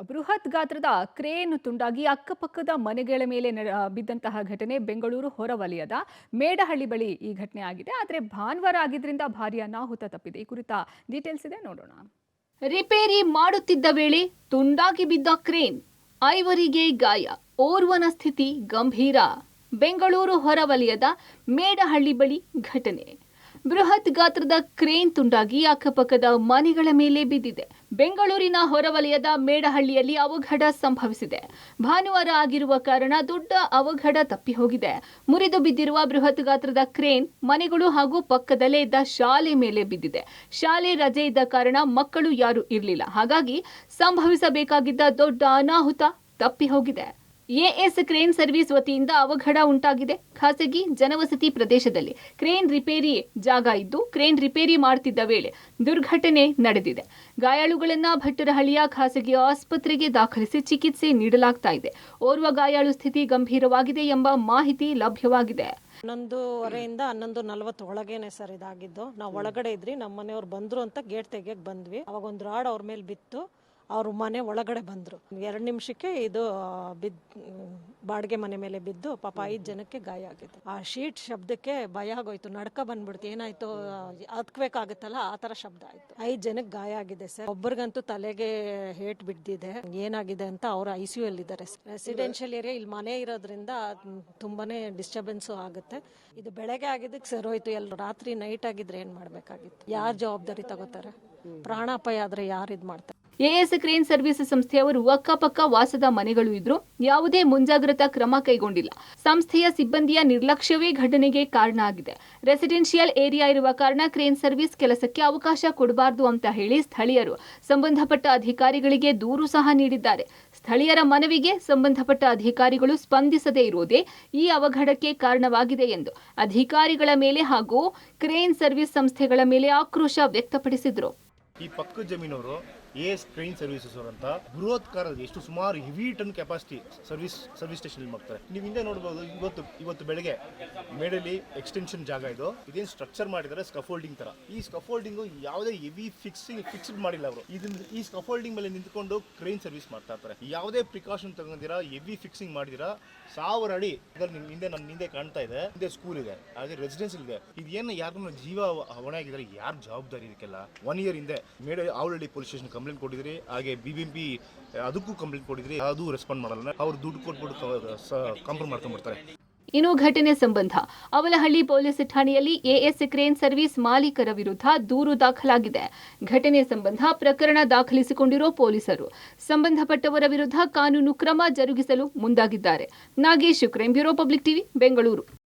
ಬೃಹತ್ ಗಾತ್ರದ ಕ್ರೇನ್ ತುಂಡಾಗಿ ಅಕ್ಕಪಕ್ಕದ ಮನೆಗಳ ಮೇಲೆ ಬಿದ್ದಂತಹ ಘಟನೆ ಬೆಂಗಳೂರು ಹೊರವಲಯದ ಮೇಡಹಳ್ಳಿ ಬಳಿ ಈ ಘಟನೆ ಆಗಿದೆ. ಆದರೆ ಭಾನುವಾರ ಆಗಿದ್ರಿಂದ ಭಾರಿ ಅನಾಹುತ ತಪ್ಪಿದೆ. ಈ ಕುರಿತ ಡೀಟೇಲ್ಸ್ ಇದೆ, ನೋಡೋಣ. ರಿಪೇರಿ ಮಾಡುತ್ತಿದ್ದ ವೇಳೆ ತುಂಡಾಗಿ ಬಿದ್ದ ಕ್ರೇನ್, ಐವರಿಗೆ ಗಾಯ, ಓರ್ವನ ಸ್ಥಿತಿ ಗಂಭೀರ. ಬೆಂಗಳೂರು ಹೊರವಲಯದ ಮೇಡಹಳ್ಳಿ ಬಳಿ ಘಟನೆ. ಬೃಹತ್ ಗಾತ್ರದ ಕ್ರೇನ್ ತುಂಡಾಗಿ ಅಕ್ಕಪಕ್ಕದ ಮನೆಗಳ ಮೇಲೆ ಬಿದ್ದಿದೆ. ಬೆಂಗಳೂರಿನ ಹೊರವಲಯದ ಮೇಡಹಳ್ಳಿಯಲ್ಲಿ ಅವಘಡ ಸಂಭವಿಸಿದೆ. ಭಾನುವಾರ ಆಗಿರುವ ಕಾರಣ ದೊಡ್ಡ ಅವಘಡ ತಪ್ಪಿ ಹೋಗಿದೆ. ಮುರಿದು ಬಿದ್ದಿರುವ ಬೃಹತ್ ಗಾತ್ರದ ಕ್ರೇನ್ ಮನೆಗಳು ಹಾಗೂ ಪಕ್ಕದಲ್ಲೇ ಇದ್ದ ಶಾಲೆ ಮೇಲೆ ಬಿದ್ದಿದೆ. ಶಾಲೆ ರಜೆ ಇದ್ದ ಕಾರಣ ಮಕ್ಕಳು ಯಾರು ಇರಲಿಲ್ಲ. ಹಾಗಾಗಿ ಸಂಭವಿಸಬೇಕಾಗಿದ್ದ ದೊಡ್ಡ ಅನಾಹುತ ತಪ್ಪಿ ಹೋಗಿದೆ. ಎಎಸ್ ಕ್ರೇನ್ ಸರ್ವಿಸ್ ವತಿಯಿಂದ ಅವಘಡ ಉಂಟಾಗಿದೆ. ಖಾಸಗಿ ಜನವಸತಿ ಪ್ರದೇಶದಲ್ಲಿ ಕ್ರೇನ್ ರಿಪೇರಿ ಜಾಗ ಇದ್ದು ಕ್ರೇನ್ ರಿಪೇರಿ ಮಾಡುತ್ತಿದ್ದ ವೇಳೆ ದುರ್ಘಟನೆ ನಡೆದಿದೆ. ಗಾಯಾಳುಗಳನ್ನ ಭಟ್ಟರಹಳ್ಳಿಯ ಖಾಸಗಿ ಆಸ್ಪತ್ರೆಗೆ ದಾಖಲಿಸಿ ಚಿಕಿತ್ಸೆ ನೀಡಲಾಗ್ತಾ ಇದೆ. ಓರ್ವ ಗಾಯಾಳು ಸ್ಥಿತಿ ಗಂಭೀರವಾಗಿದೆ ಎಂಬ ಮಾಹಿತಿ ಲಭ್ಯವಾಗಿದೆ. 11:15 11:40 ಒಳಗೇನೆ ಸರ್ ಇದಾಗಿದ್ದು. ನಾವು ಒಳಗಡೆ ಇದ್ರಿ, ನಮ್ಮ ಮನೆಯವ್ರು ಬಂದ್ರು ಅಂತ ಗೇಟ್ ತೆಗಿಯಕ್ ಬಂದ್ವಿ. ಅವಾಗ ಒಂದು ರಾಡ್ ಅವ್ರ ಮೇಲೆ ಬಿತ್ತು. ಅವ್ರ ಮನೆ ಒಳಗಡೆ ಬಂದ್ರು. 2 ನಿಮಿಷಕ್ಕೆ ಇದು ಬಾಡಿಗೆ ಮನೆ ಮೇಲೆ ಬಿದ್ದು ಪಾಪ 5 ಜನಕ್ಕೆ ಗಾಯ ಆಗಿದೆ. ಆ ಶೀಟ್ ಶಬ್ದಕ್ಕೆ ಭಯ ಆಗೋಯ್ತು, ನಡ್ಕ ಬಂದ್ಬಿಡ್ತು. ಏನಾಯ್ತು, ಹತ್ಬೇಕಾಗುತ್ತಲ್ಲ ಆ ತರ ಶಬ್ದ ಆಯ್ತು. 5 ಜನಕ್ಕೆ ಗಾಯ ಆಗಿದೆ ಸರ್. ಒಬ್ಬರಿಗಂತೂ ತಲೆಗೆ ಹೇಟ್ ಬಿದ್ದಿದೆ. ಏನಾಗಿದೆ ಅಂತ ಅವ್ರು ICU ಅಲ್ಲಿ ಇದ್ದಾರೆ. ರೆಸಿಡೆನ್ಷಿಯಲ್ ಏರಿಯಾ, ಇಲ್ಲಿ ಮನೆ ಇರೋದ್ರಿಂದ ತುಂಬಾನೇ ಡಿಸ್ಟರ್ಬೆನ್ಸ್ ಆಗುತ್ತೆ. ಇದು ಬೆಳಗ್ಗೆ ಆಗಿದ್ದಕ್ಕೆ ಸರೋಯ್ತು. ರಾತ್ರಿ ನೈಟ್ ಆಗಿದ್ರೆ ಏನ್ ಮಾಡ್ಬೇಕಾಗಿತ್ತು? ಯಾರು ಜವಾಬ್ದಾರಿ ತಗೋತಾರೆ? ಪ್ರಾಣಾಪಾಯ ಆದ್ರೆ ಯಾರು ಇದ್ ಮಾಡ್ತಾರೆ? ಎಎಸ್ ಕ್ರೇನ್ ಸರ್ವಿಸ್ ಸಂಸ್ಥೆಯವರು ಅಕ್ಕಪಕ್ಕ ವಾಸದ ಮನೆಗಳು ಇದ್ರೂ ಯಾವುದೇ ಮುಂಜಾಗ್ರತಾ ಕ್ರಮ ಕೈಗೊಂಡಿಲ್ಲ. ಸಂಸ್ಥೆಯ ಸಿಬ್ಬಂದಿಯ ನಿರ್ಲಕ್ಷ್ಯವೇ ಘಟನೆಗೆ ಕಾರಣ ಆಗಿದೆ. ರೆಸಿಡೆನ್ಷಿಯಲ್ ಏರಿಯಾ ಇರುವ ಕಾರಣ ಕ್ರೇನ್ ಸರ್ವಿಸ್ ಕೆಲಸಕ್ಕೆ ಅವಕಾಶ ಕೊಡಬಾರದು ಅಂತ ಹೇಳಿ ಸ್ಥಳೀಯರು ಸಂಬಂಧಪಟ್ಟ ಅಧಿಕಾರಿಗಳಿಗೆ ದೂರು ಸಹ ನೀಡಿದ್ದಾರೆ. ಸ್ಥಳೀಯರ ಮನವಿಗೆ ಸಂಬಂಧಪಟ್ಟ ಅಧಿಕಾರಿಗಳು ಸ್ಪಂದಿಸದೇ ಇರುವುದೇ ಈ ಅವಘಡಕ್ಕೆ ಕಾರಣವಾಗಿದೆ ಎಂದು ಅಧಿಕಾರಿಗಳ ಮೇಲೆ ಹಾಗೂ ಕ್ರೇನ್ ಸರ್ವಿಸ್ ಸಂಸ್ಥೆಗಳ ಮೇಲೆ ಆಕ್ರೋಶ ವ್ಯಕ್ತಪಡಿಸಿದರು. ಈ ಪಕ್ಕದ ಜಮೀನವರು ಎಎಸ್ ಕ್ರೇನ್ ಸರ್ವಿಸಸ್ ಅಂತ ಬೃಹತ್ ಕಾರಲ್ಲಿ ಎಷ್ಟು ಸುಮಾರು heavy ton capacity service station ಮಾಡ್ತಾರೆ. ನೀವು ಹಿಂದೆ ನೋಡಬಹುದು. ಇವತ್ತು ಬೆಳಗ್ಗೆ ಮೇಡಲ್ಲಿ ಎಕ್ಸ್ಟೆನ್ಷನ್ ಜಾಗ ಇದೇನು ಸ್ಟ್ರಕ್ಚರ್ ಮಾಡಿದ್ದಾರೆ ಸ್ಕಫೋಲ್ಡಿಂಗ್ ತರ. ಈ ಸ್ಕಫೋಲ್ಡಿಂಗ್ ಯಾವುದೇ ಹೆವಿ ಫಿಕ್ಸ್ಡ್ ಮಾಡಿಲ್ಲ ಅವರು. ಈ ಸ್ಕಫೋಲ್ಡಿಂಗ್ ಮೇಲೆ ನಿಂತ್ಕೊಂಡು ಕ್ರೇನ್ ಸರ್ವಿಸ್ ಮಾಡ್ತಾ ಇರ್ತಾರೆ. ಯಾವುದೇ ಪ್ರಿಕಾಷನ್ ತಗೊಂಡಿರಾ, ಹೆವಿ ಫಿಕ್ಸಿಂಗ್ ಮಾಡಿದಿರಾ, 1000 ಅಡಿ ಹಿಂದೆ ನನ್ನ ಹಿಂದೆ ಕಾಣ್ತಾ ಇದೆ. ಹಿಂದೆ ಸ್ಕೂಲ್ ಇದೆ, ಹಾಗೆ ರೆಸಿಡೆನ್ಸ್ ಇದೆ. ಇದೇನು ಯಾರನ್ನ ಜೀವ ಹೊಣೆ ಆಗಿದ್ದಾರೆ, ಯಾರು ಜವಾಬ್ದಾರಿ ಇದಕ್ಕೆಲ್ಲ? 1 ಇಯರ್ ಹಿಂದೆ ಆವಳಹಳ್ಳಿ ಪೊಲೀಸ್ ಸ್ಟೇಷನ್ ಕಂಪ್ಲೇಂಟ್ ಕೊಟ್ಟಿದ್ರಿ, ಹಾಗೆ BBMP ಅದಕ್ಕೂ ಕಂಪ್ಲೇಂಟ್ ಕೊಟ್ಟಿದ್ರಿ, ಅದು ರೆಸ್ಪಾಂಡ್ ಮಾಡಲ್ಲ. ಅವ್ರು ದುಡ್ಡು ಕೊಟ್ಬಿಟ್ಟು ಕಾಂಪ್ರಮೈಸ್ ಮಾಡ್ಕೊಂಡ್ಬಿಡ್ತಾರೆ. ಇನ್ನು ಘಟನೆ ಸಂಬಂಧ ಅವಲಹಳ್ಳಿ ಪೊಲೀಸ್ ಠಾಣೆಯಲ್ಲಿ ಎಎಸ್ ಕ್ರೇನ್ ಸರ್ವಿಸ್ ಮಾಲೀಕರ ವಿರುದ್ಧ ದೂರು ದಾಖಲಾಗಿದೆ. ಘಟನೆ ಸಂಬಂಧ ಪ್ರಕರಣ ದಾಖಲಿಸಿಕೊಂಡಿರೋ ಪೊಲೀಸರು ಸಂಬಂಧಪಟ್ಟವರ ವಿರುದ್ಧ ಕಾನೂನು ಕ್ರಮ ಜರುಗಿಸಲು ಮುಂದಾಗಿದ್ದಾರೆ. Nagesh, crime bureau, public TV, Bengaluru.